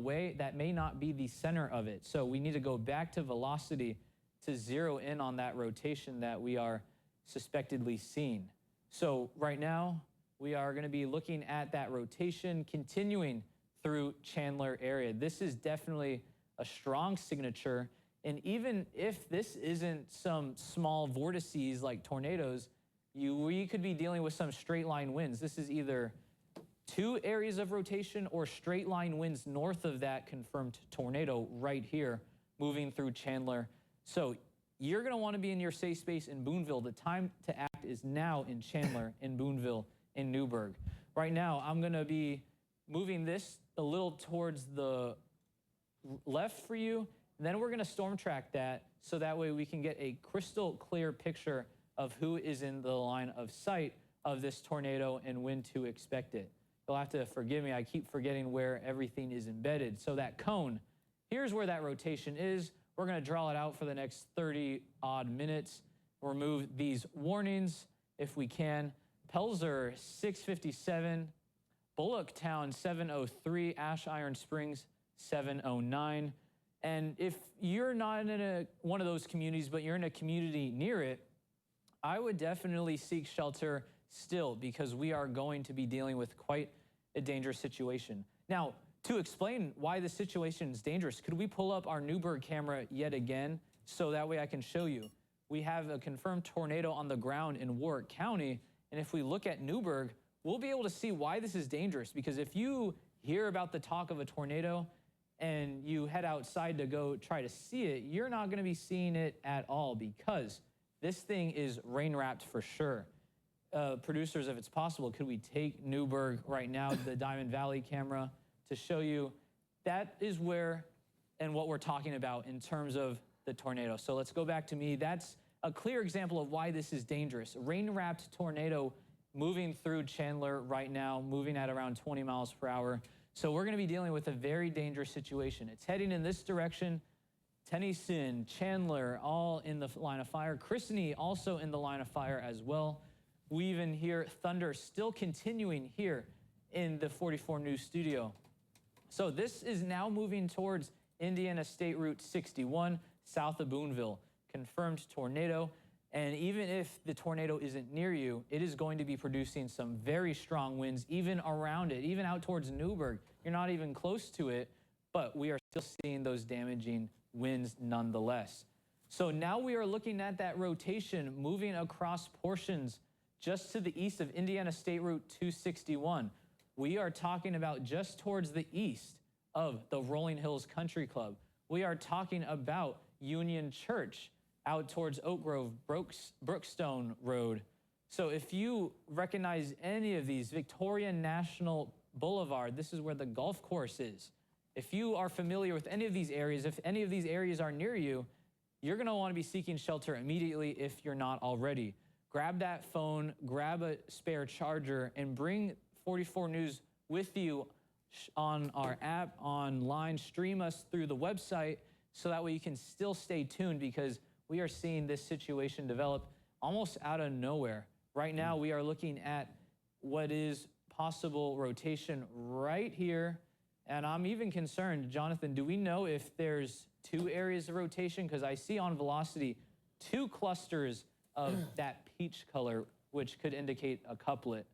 way that may not be the center of it. So we need to go back to velocity to zero in on that rotation that we are suspectedly seeing. So right now, we are going to be looking at that rotation continuing through Chandler area. This is definitely a strong signature. And even if this isn't some small vortices like tornadoes, we could be dealing with some straight line winds. This is either 2 areas of rotation or straight line winds north of that confirmed tornado right here moving through Chandler. So you're going to want to be in your safe space in Boonville. The time to act is now in Chandler, in Boonville, in Newburgh. Right now, I'm going to be moving this a little towards the left for you. And then we're going to storm track that so that way we can get a crystal clear picture of who is in the line of sight of this tornado and when to expect it. You'll have to forgive me. I keep forgetting where everything is embedded. So that cone, here's where that rotation is. We're going to draw it out for the next 30 odd minutes. Remove these warnings if we can. Pelzer 657, Bullocktown 703, Ash Iron Springs 709. And if you're not in one of those communities, but you're in a community near it, I would definitely seek shelter still because we are going to be dealing with quite a dangerous situation. Now, to explain why the situation is dangerous, could we pull up our Newburgh camera yet again so that way I can show you? We have a confirmed tornado on the ground in Warwick County, and if we look at Newburgh, we'll be able to see why this is dangerous, because if you hear about the talk of a tornado and you head outside to go try to see it, you're not going to be seeing it at all because this thing is rain-wrapped for sure. Producers, if it's possible, could we take Newburgh right now, the Diamond Valley camera, to show you that is where and what we're talking about in terms of the tornado. So let's go back to me. That's a clear example of why this is dangerous. Rain-wrapped tornado moving through Chandler right now, moving at around 20 miles per hour. So we're going to be dealing with a very dangerous situation. It's heading in this direction. Tennyson, Chandler, all in the line of fire. Christine also in the line of fire as well. We even hear thunder still continuing here in the 44 News studio. So this is now moving towards Indiana State Route 61, south of Boonville. Confirmed tornado. And even if the tornado isn't near you, it is going to be producing some very strong winds, even around it, even out towards Newburgh. You're not even close to it, but we are still seeing those damaging winds nonetheless. So now we are looking at that rotation moving across portions just to the east of Indiana State Route 261. We are talking about just towards the east of the Rolling Hills Country Club. We are talking about Union Church out towards Oak Grove, Brookstone Road. So if you recognize any of these, Victoria National Boulevard, this is where the golf course is. If you are familiar with any of these areas, if any of these areas are near you, you're going to want to be seeking shelter immediately if you're not already. Grab that phone, grab a spare charger, and bring 44 News with you on our app, online, stream us through the website, so that way you can still stay tuned because we are seeing this situation develop almost out of nowhere. Right now, we are looking at what is possible rotation right here. And I'm even concerned, Jonathan, do we know if there's 2 areas of rotation? Because I see on velocity 2 clusters of that peach color, which could indicate a couplet.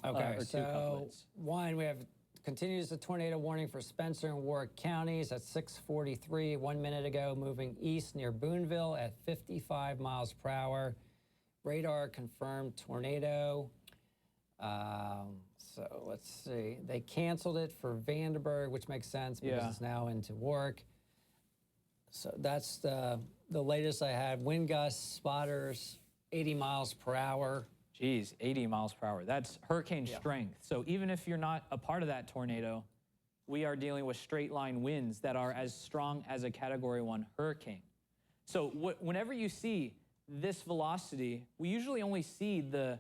Okay, or 2 couplets. One, we have continues the tornado warning for Spencer and Warwick counties at 6:43, 1 minute ago, moving east near Boonville at 55 miles per hour. Radar confirmed tornado. So let's see. They canceled it for Vandenberg, which makes sense because it's now into Warwick. So that's the latest I had. Wind gusts, spotters, 80 miles per hour. Geez, 80 miles per hour. That's hurricane strength. So even if you're not a part of that tornado, we are dealing with straight line winds that are as strong as a Category 1 hurricane. So whenever you see this velocity, we usually only see the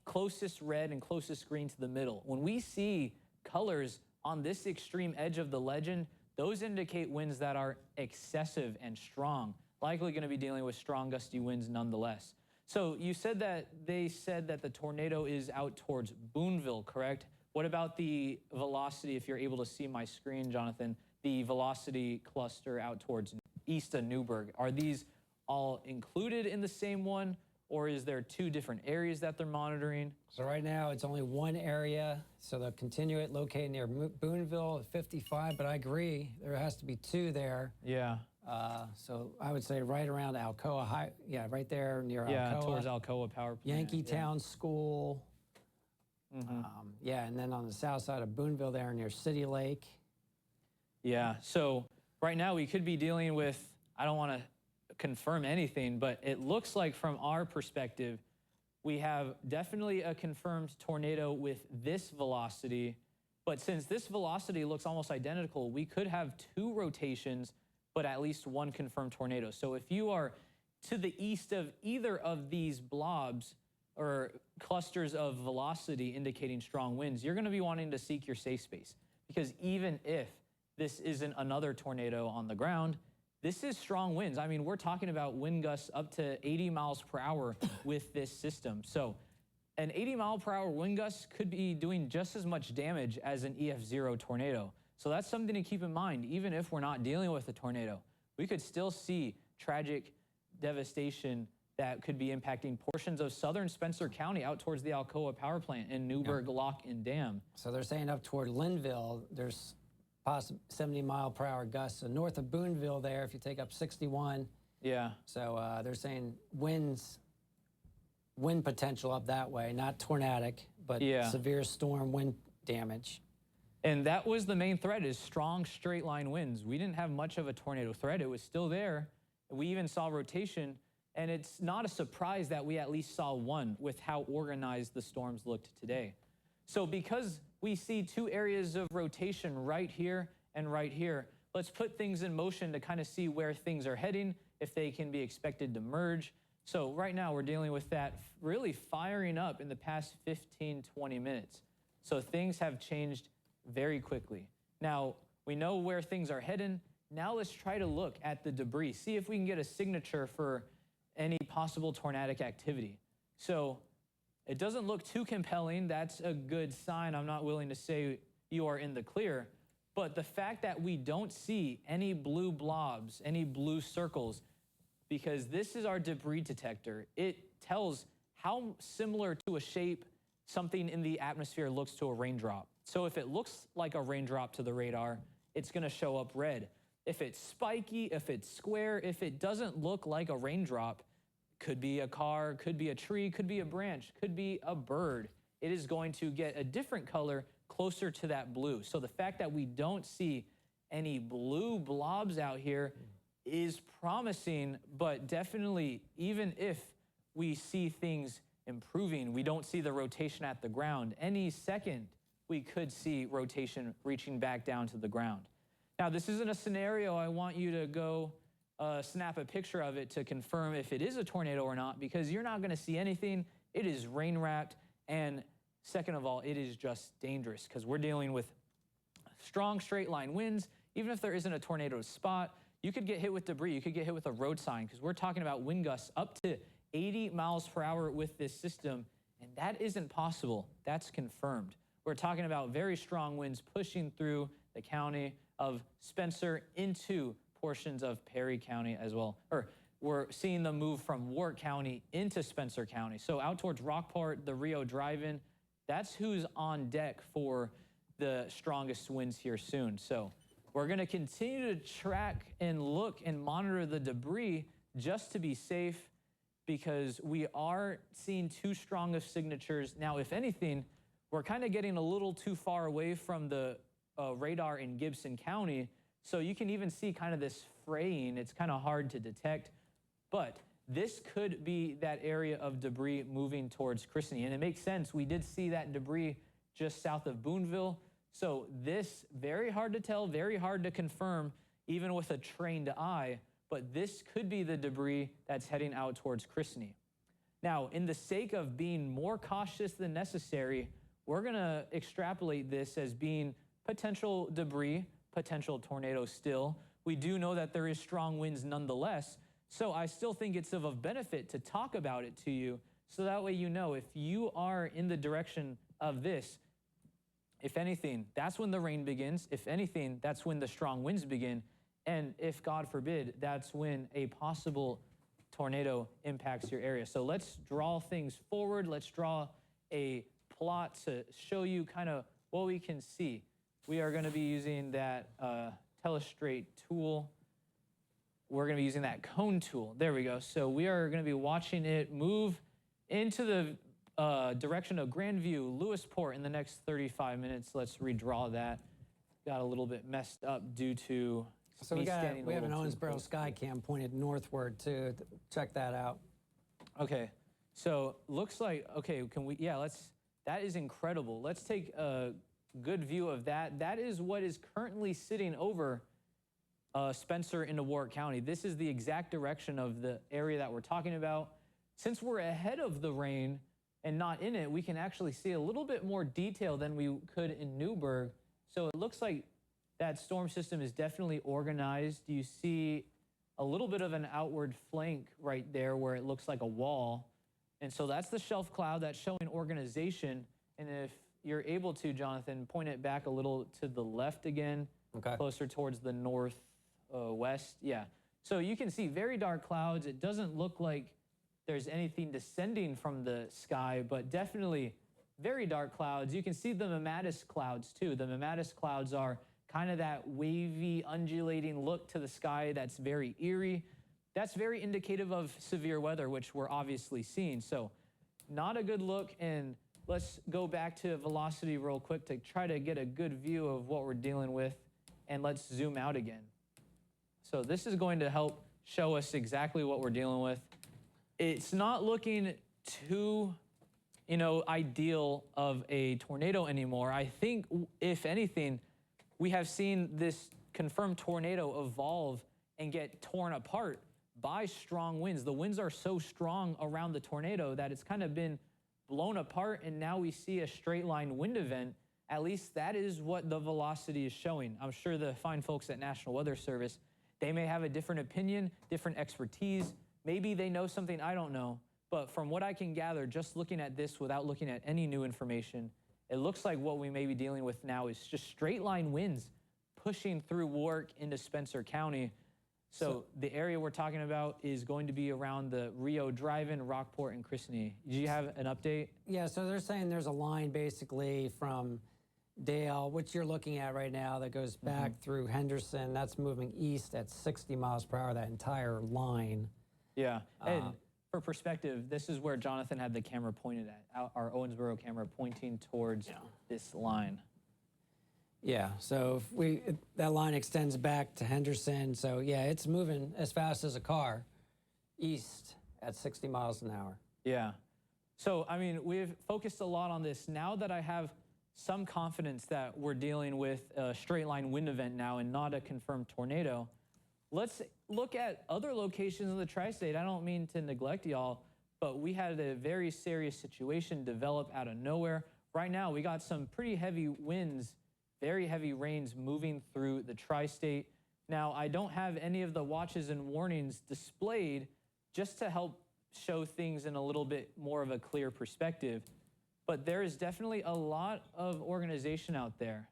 closest red and closest green to the middle. When we see colors on this extreme edge of the legend, those indicate winds that are excessive and strong, likely going to be dealing with strong gusty winds nonetheless. So you said that they said that the tornado is out towards Boonville, correct? What about the velocity, if you're able to see my screen, Jonathan? the velocity cluster out towards east of Newburgh. Are these all included in the same one, or is there two different areas that they're monitoring? So right now it's only one area, so they'll continue it located near Boonville at 55, but I agree, there has to be two there. Yeah. So I would say right around Alcoa High, yeah, right there near Yeah, Alcoa. towards Alcoa Power Plant. Yankeetown School. Yeah, and then on the south side of Boonville there near City Lake. Yeah, so right now we could be dealing with, I don't want to confirm anything, but it looks like from our perspective, we have definitely a confirmed tornado with this velocity. But since this velocity looks almost identical, we could have two rotations, but at least one confirmed tornado. So if you are to the east of either of these blobs or clusters of velocity indicating strong winds, you're going to be wanting to seek your safe space. Because even if this isn't another tornado on the ground, this is strong winds. I mean, we're talking about wind gusts up to 80 miles per hour with this system. So an 80-mile-per-hour wind gust could be doing just as much damage as an EF0 tornado. So that's something to keep in mind. Even if we're not dealing with a tornado, we could still see tragic devastation that could be impacting portions of southern Spencer County out towards the Alcoa Power Plant and Newburgh Lock and Dam. So they're saying up toward Linville, there's possible 70-mile-per-hour gusts. So north of Boonville there, if you take up 61. Yeah. So they're saying wind potential up that way, not tornadic, but severe storm wind damage. And that was the main threat, is strong straight line winds. We didn't have much of a tornado threat. It was still there. We even saw rotation. And it's not a surprise that we at least saw one with how organized the storms looked today. So because we see two areas of rotation right here and right here, let's put things in motion to kind of see where things are heading, if they can be expected to merge. So right now we're dealing with that really firing up in the past 15, 20 minutes. So things have changed very quickly. Now, we know where things are heading. Now let's try to look at the debris, see if we can get a signature for any possible tornadic activity. So it doesn't look too compelling. That's a good sign. I'm not willing to say you are in the clear. But the fact that we don't see any blue blobs, any blue circles, because this is our debris detector, it tells how similar to a shape something in the atmosphere looks to a raindrop. So if it looks like a raindrop to the radar, it's going to show up red. If it's spiky, if it's square, if it doesn't look like a raindrop, could be a car, could be a tree, could be a branch, could be a bird, it is going to get a different color closer to that blue. So the fact that we don't see any blue blobs out here is promising, but definitely, even if we see things improving, we don't see the rotation at the ground. Any second, we could see rotation reaching back down to the ground. Now, this isn't a scenario I want you to go snap a picture of it to confirm if it is a tornado or not, because you're not going to see anything. It is rain-wrapped, and second of all, it is just dangerous because we're dealing with strong straight-line winds. Even if there isn't a tornado spot, you could get hit with debris. You could get hit with a road sign, because we're talking about wind gusts up to 80 miles per hour with this system, and that isn't possible. That's confirmed. We're talking about very strong winds pushing through the county of Spencer into portions of Perry County as well. Or we're seeing them move from Warwick County into Spencer County. So out towards Rockport, the Rio Drive-In, that's who's on deck for the strongest winds here soon. So we're going to continue to track and look and monitor the debris just to be safe, because we are seeing too strong of signatures. Now, if anything, we're kind of getting a little too far away from the radar in Gibson County. So you can even see kind of this fraying. It's kind of hard to detect. But this could be that area of debris moving towards Christine. And it makes sense. We did see that debris just south of Boonville. So this, very hard to tell, very hard to confirm, even with a trained eye. But this could be the debris that's heading out towards Christine. Now, in the sake of being more cautious than necessary, we're going to extrapolate this as being potential debris, potential tornado still. We do know that there is strong winds nonetheless. So I still think it's of benefit to talk about it to you, so that way you know if you are in the direction of this, if anything, that's when the rain begins. If anything, that's when the strong winds begin. And if God forbid, that's when a possible tornado impacts your area. So let's draw things forward. Let's draw a plot to show you kind of what we can see. We are going to be using that telestrate tool. We're going to be using that cone tool. There we go. So we are going to be watching it move into the direction of Grandview, Lewisport in the next 35 minutes. Let's redraw that. Got a little bit messed up due to So we have an Owensboro sky cam pointed northward too. Check that out. Okay, so looks like, okay, that is incredible. Let's take a good view of that. That is what is currently sitting over Spencer into Warwick County. This is the exact direction of the area that we're talking about. Since we're ahead of the rain and not in it, we can actually see a little bit more detail than we could in Newburgh. So it looks like that storm system is definitely organized. You see a little bit of an outward flank right there where it looks like a wall. And so that's the shelf cloud that's showing organization. And if you're able to, Jonathan, point it back a little to the left again, closer towards the northwest. Yeah. So you can see very dark clouds. It doesn't look like there's anything descending from the sky, but definitely very dark clouds. You can see the mammatus clouds too. The mammatus clouds are kind of that wavy, undulating look to the sky that's very eerie. That's very indicative of severe weather, which we're obviously seeing. So not a good look. And let's go back to velocity real quick to try to get a good view of what we're dealing with. And let's zoom out again. So this is going to help show us exactly what we're dealing with. It's not looking too, ideal of a tornado anymore. I think, if anything, we have seen this confirmed tornado evolve and get torn apart by strong winds. The winds are so strong around the tornado that it's kind of been blown apart, and now we see a straight line wind event. At least that is what the velocity is showing. I'm sure the fine folks at National Weather Service, they may have a different opinion, different expertise. Maybe they know something I don't know. But from what I can gather, just looking at this without looking at any new information, it looks like what we may be dealing with now is just straight line winds pushing through Warwick into Spencer County. So the area we're talking about is going to be around the Rio Drive-In, Rockport, and Christine. Do you have an update? Yeah, so they're saying there's a line basically from Dale, which you're looking at right now, that goes back through Henderson. That's moving east at 60 miles per hour, that entire line. Yeah, and for perspective, this is where Jonathan had the camera pointed at, our Owensboro camera pointing towards this line. Yeah, so if that line extends back to Henderson. So yeah, it's moving as fast as a car east at 60 miles an hour. Yeah. So, I mean, we've focused a lot on this. Now that I have some confidence that we're dealing with a straight line wind event now and not a confirmed tornado, let's look at other locations in the tri-state. I don't mean to neglect y'all, but we had a very serious situation develop out of nowhere. Right now, we got some pretty heavy winds, very heavy rains moving through the tri-state. Now, I don't have any of the watches and warnings displayed just to help show things in a little bit more of a clear perspective, but there is definitely a lot of organization out there.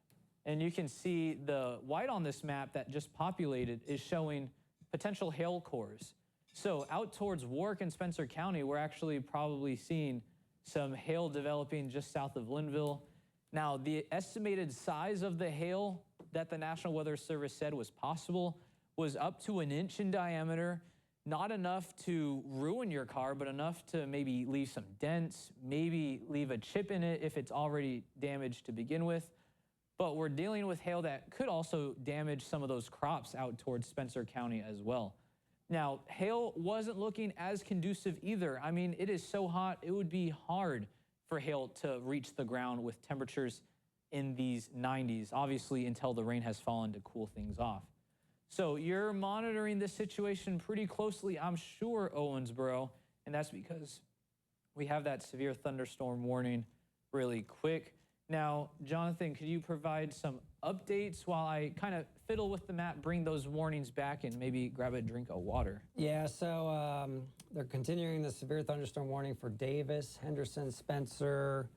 And you can see the white on this map that just populated is showing potential hail cores. So out towards Warwick and Spencer County, we're actually probably seeing some hail developing just south of Linville. Now, the estimated size of the hail that the National Weather Service said was possible was up to 1 inch in diameter. Not enough to ruin your car, but enough to maybe leave some dents, maybe leave a chip in it if it's already damaged to begin with. But we're dealing with hail that could also damage some of those crops out towards Spencer County as well. Now, hail wasn't looking as conducive either. I mean, it is so hot, it would be hard for hail to reach the ground with temperatures in these 90s, obviously until the rain has fallen to cool things off. So you're monitoring this situation pretty closely, I'm sure, Owensboro, and that's because we have that severe thunderstorm warning really quick. Now, Jonathan, could you provide some updates while I kind of fiddle with the map, bring those warnings back, and maybe grab a drink of water? Yeah, so they're continuing the severe thunderstorm warning for Davis, Henderson, Spencer,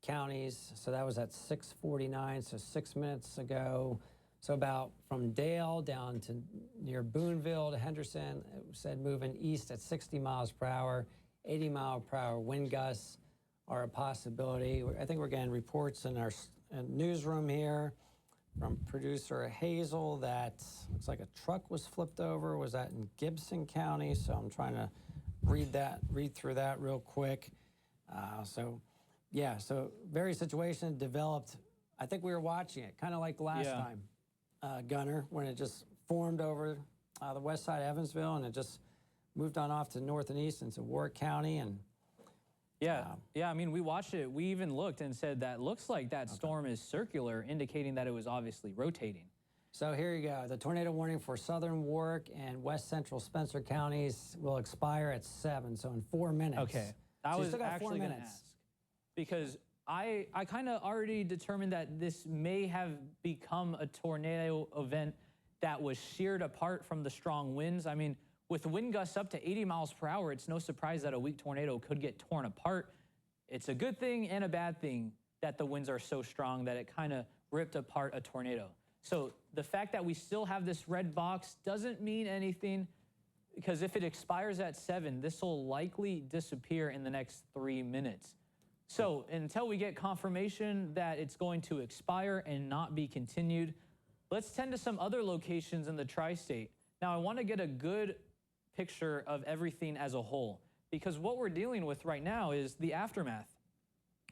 counties. So that was at 6:49, so 6 minutes ago. So about from Dale down to near Boonville to Henderson, it said moving east at 60 miles per hour, 80-mile-per-hour wind gusts are a possibility. I think we're getting reports in our newsroom here from producer Hazel that looks like a truck was flipped over. Was that in Gibson County? So I'm trying to read through that real quick. So very situation developed. I think we were watching it, kind of like last time, Gunner, when it just formed over the west side of Evansville, and it just moved on off to north and east into Warwick County. And I mean, we watched it. We even looked and said that looks like that storm is circular, indicating that it was obviously rotating. So here you go. The tornado warning for southern Warwick and west central Spencer counties will expire at 7, so in 4 minutes. Okay, I was actually going to ask, because I kind of already determined that this may have become a tornado event that was sheared apart from the strong winds. I mean, with wind gusts up to 80 miles per hour, it's no surprise that a weak tornado could get torn apart. It's a good thing and a bad thing that the winds are so strong that it kind of ripped apart a tornado. So the fact that we still have this red box doesn't mean anything, because if it expires at 7, this will likely disappear in the next 3 minutes. So until we get confirmation that it's going to expire and not be continued, let's tend to some other locations in the tri-state. Now, I want to get a good picture of everything as a whole, because what we're dealing with right now is the aftermath.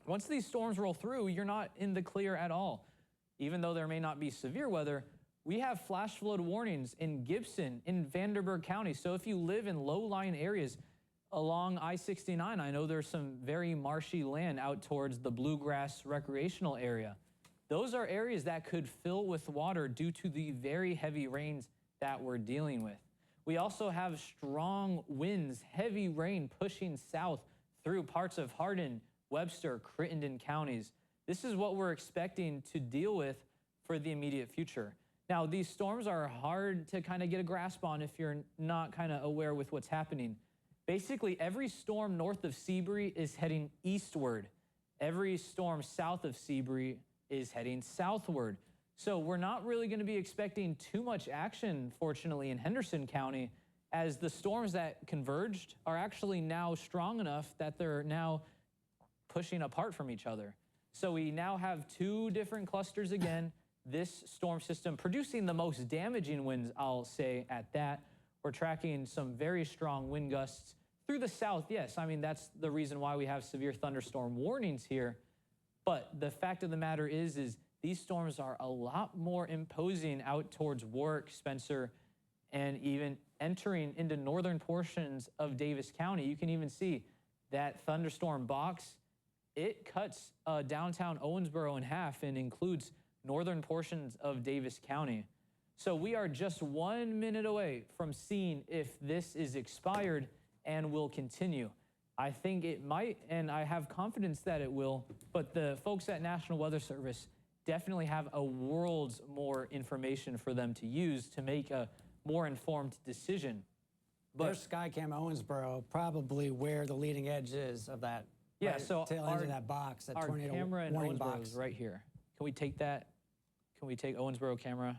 Once these storms roll through, you're not in the clear at all. Even though there may not be severe weather, we have flash flood warnings in Gibson, in Vanderburgh County. So if you live in low-lying areas along I-69, I know there's some very marshy land out towards the Bluegrass recreational area. Those are areas that could fill with water due to the very heavy rains that we're dealing with. We also have strong winds, heavy rain pushing south through parts of Hardin, Webster, Crittenden counties. This is what we're expecting to deal with for the immediate future. Now, these storms are hard to kind of get a grasp on if you're not kind of aware with what's happening. Basically, every storm north of Seabury is heading eastward. Every storm south of Seabury is heading southward. So we're not really going to be expecting too much action, fortunately, in Henderson County, as the storms that converged are actually now strong enough that they're now pushing apart from each other. So we now have 2 different clusters again. This storm system producing the most damaging winds, I'll say at that. We're tracking some very strong wind gusts through the south. Yes, I mean, that's the reason why we have severe thunderstorm warnings here. But the fact of the matter is these storms are a lot more imposing out towards Warwick, Spencer, and even entering into northern portions of Davis County. You can even see that thunderstorm box. It cuts downtown Owensboro in half and includes northern portions of Davis County. So we are just 1 minute away from seeing if this is expired and will continue. I think it might, and I have confidence that it will, but the folks at National Weather Service definitely have a world's more information for them to use to make a more informed decision. But there's Skycam Owensboro, probably where the leading edge is of that. Yeah, right, so tail end of that box, that our tornado camera in warning Owensboro box is right here. Can we take that? Can we take Owensboro camera?